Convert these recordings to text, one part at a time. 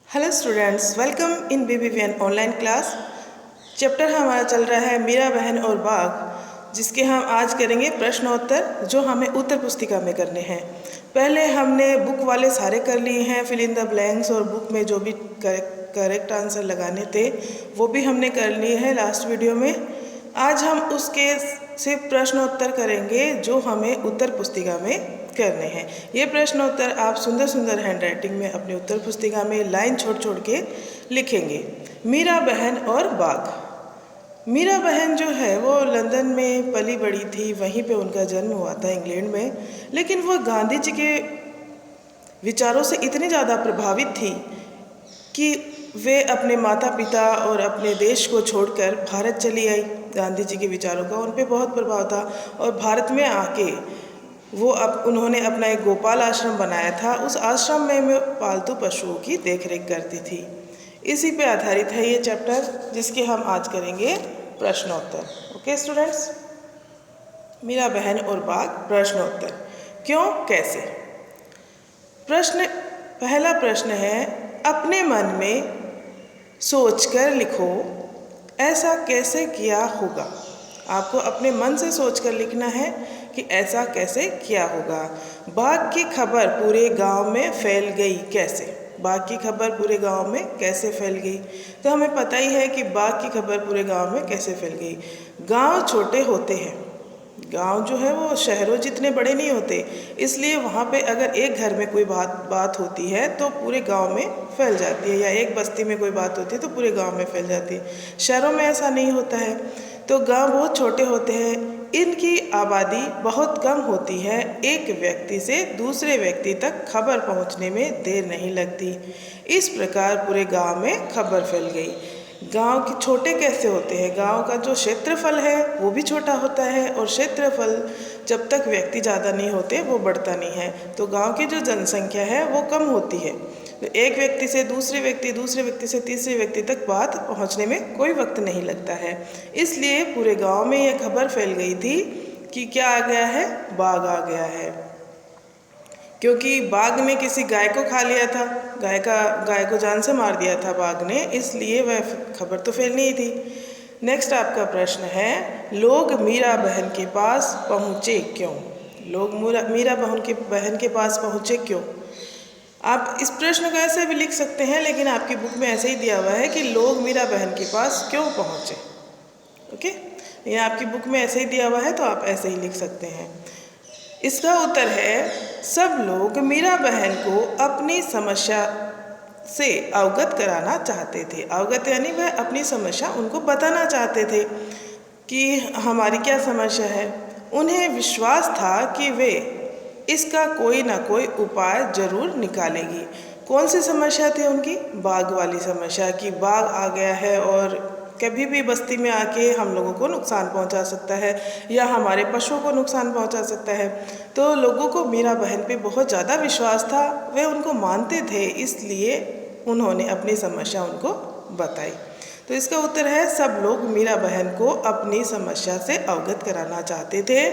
Hello students, welcome in BBVN online class. Chapter हमारा चल रहा है मीरा बहन और बाघ, जिसके हम आज करेंगे प्रश्नोत्तर, जो हमें उत्तर पुस्तिका में करने हैं। पहले हमने बुक वाले सारे कर लिए हैं, फिल इन द ब्लैंक्स, और बुक में जो भी करेक्ट आंसर लगाने थे वो भी हमने कर लिए हैं लास्ट वीडियो में। आज हम उसके सिर्फ प्रश्नोत्तर करेंगे जो हमें उत्तर पुस्तिका में करने हैं। ये प्रश्नोत्तर आप सुंदर सुंदर हैंडराइटिंग में अपनी उत्तर पुस्तिका में लाइन छोड़ छोड़ के लिखेंगे। मीरा बहन और बाघ। मीरा बहन जो है वो लंदन में पली बड़ी थी, वहीं पे उनका जन्म हुआ था इंग्लैंड में। लेकिन वो गांधी जी के विचारों से इतनी ज़्यादा प्रभावित थी कि वे अपने माता पिता और अपने देश को छोड़कर भारत चली आई। गांधी जी के विचारों का उन पर बहुत प्रभाव था, और भारत में आके उन्होंने अपना एक गोपाल आश्रम बनाया था। उस आश्रम में वे पालतू पशुओं की देखरेख करती थी। इसी पे आधारित है ये चैप्टर, जिसके हम आज करेंगे प्रश्नोत्तर। ओके स्टूडेंट्स, मीरा बहन और बाघ प्रश्नोत्तर। क्यों, कैसे। पहला प्रश्न है, अपने मन में सोचकर लिखो, ऐसा कैसे किया होगा। आपको अपने मन से सोचकर लिखना है कि ऐसा कैसे किया होगा। बाघ की खबर पूरे गांव में फैल गई कैसे। बाघ की खबर पूरे गांव में कैसे फैल गई, तो हमें पता ही है कि बाघ की खबर पूरे गांव में कैसे फैल गई। गांव छोटे होते हैं, गांव जो है वो शहरों जितने बड़े नहीं होते, इसलिए वहाँ पे अगर एक घर में कोई बात होती है तो पूरे गांव में फैल जाती है, या एक बस्ती में कोई बात होती है तो पूरे गांव में फैल जाती है। शहरों में ऐसा नहीं होता है। तो गांव बहुत छोटे होते हैं, इनकी आबादी बहुत कम होती है। एक व्यक्ति से दूसरे व्यक्ति तक खबर पहुंचने में देर नहीं लगती। इस प्रकार पूरे गांव में खबर फैल गई। गांव के छोटे कैसे होते हैं, गांव का जो क्षेत्रफल है वो भी छोटा होता है, और क्षेत्रफल जब तक व्यक्ति ज़्यादा नहीं होते वो बढ़ता नहीं है। तो गांव की जो जनसंख्या है वो कम होती है। तो एक व्यक्ति से दूसरे व्यक्ति से तीसरे व्यक्ति तक बात पहुंचने में कोई वक्त नहीं लगता है। इसलिए पूरे गांव में ये खबर फैल गई थी कि क्या आ गया है, बाघ आ गया है। क्योंकि बाघ ने किसी गाय को खा लिया था, गाय को जान से मार दिया था बाघ ने, इसलिए वह खबर तो फैलनी ही थी। नेक्स्ट आपका प्रश्न है, लोग मीरा बहन के पास पहुँचे क्यों। लोग मीरा बहन के पास पहुँचे क्यों। आप इस प्रश्न को ऐसे भी लिख सकते हैं, लेकिन आपकी बुक में ऐसे ही दिया हुआ है कि लोग मीरा बहन के पास क्यों पहुँचे। ओके, ये आपकी बुक में ऐसे ही दिया हुआ है, तो आप ऐसे ही लिख सकते हैं। इसका उत्तर है, सब लोग मीरा बहन को अपनी समस्या से अवगत कराना चाहते थे। अवगत यानी वह अपनी समस्या उनको बताना चाहते थे कि हमारी क्या समस्या है। उन्हें विश्वास था कि वे इसका कोई ना कोई उपाय जरूर निकालेगी। कौन सी समस्या थी उनकी, बाघ वाली समस्या, कि बाघ आ गया है और कभी भी बस्ती में आके हम लोगों को नुकसान पहुंचा सकता है, या हमारे पशुओं को नुकसान पहुंचा सकता है। तो लोगों को मीरा बहन पे बहुत ज़्यादा विश्वास था, वे उनको मानते थे, इसलिए उन्होंने अपनी समस्या उनको बताई। तो इसका उत्तर है, सब लोग मीरा बहन को अपनी समस्या से अवगत कराना चाहते थे,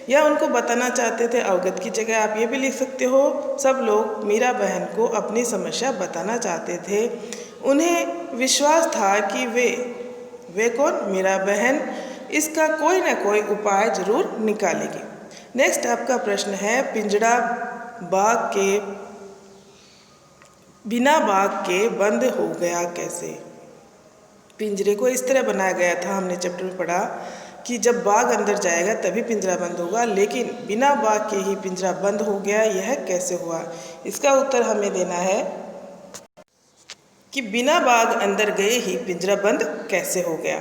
या उनको बताना चाहते थे। अवगत की जगह आप ये भी लिख सकते हो, सब लोग मीरा बहन को अपनी समस्या बताना चाहते थे। उन्हें विश्वास था कि वे कौन, मीरा बहन, इसका कोई ना कोई उपाय जरूर निकालेगी। नेक्स्ट आपका प्रश्न है, पिंजड़ा बिना बाघ के बंद हो गया कैसे। पिंजरे को इस तरह बनाया गया था, हमने चैप्टर में पढ़ा कि जब बाघ अंदर जाएगा तभी पिंजरा बंद होगा, लेकिन बिना बाघ के ही पिंजरा बंद हो गया, यह कैसे हुआ। इसका उत्तर हमें देना है कि बिना बाघ अंदर गए ही पिंजरा बंद कैसे हो गया।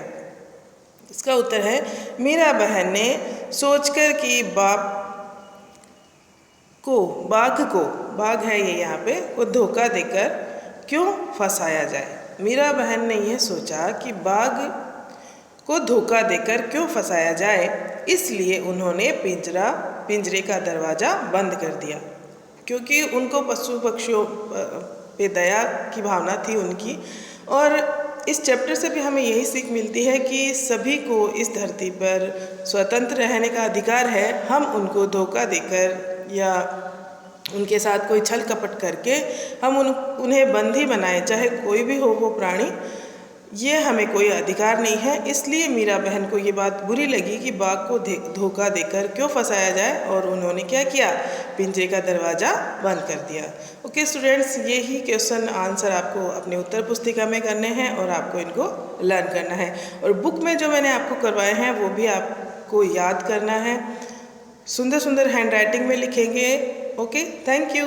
इसका उत्तर है, मीरा बहन ने सोचकर कि बाघ है ये यहाँ पे, को धोखा देकर क्यों फंसाया जाए। मीरा बहन ने यह सोचा कि बाघ को धोखा देकर क्यों फंसाया जाए, इसलिए उन्होंने पिंजरे का दरवाज़ा बंद कर दिया। क्योंकि उनको पशु पक्षियों पे दया की भावना थी उनकी। और इस चैप्टर से भी हमें यही सीख मिलती है कि सभी को इस धरती पर स्वतंत्र रहने का अधिकार है। हम उनको धोखा देकर या उनके साथ कोई छल कपट करके हम उन्हें बंदी बनाएं, चाहे कोई भी हो वो प्राणी, ये हमें कोई अधिकार नहीं है। इसलिए मीरा बहन को ये बात बुरी लगी कि बाघ को धोखा देकर क्यों फंसाया जाए, और उन्होंने क्या किया, पिंजरे का दरवाज़ा बंद कर दिया। ओके स्टूडेंट्स, ये ही क्वेश्चन आंसर आपको अपने उत्तर पुस्तिका में करने हैं और आपको इनको लर्न करना है, और बुक में जो मैंने आपको करवाए हैं वो भी आपको याद करना है। सुंदर सुंदर हैंड राइटिंग में लिखेंगे। Okay, thank you.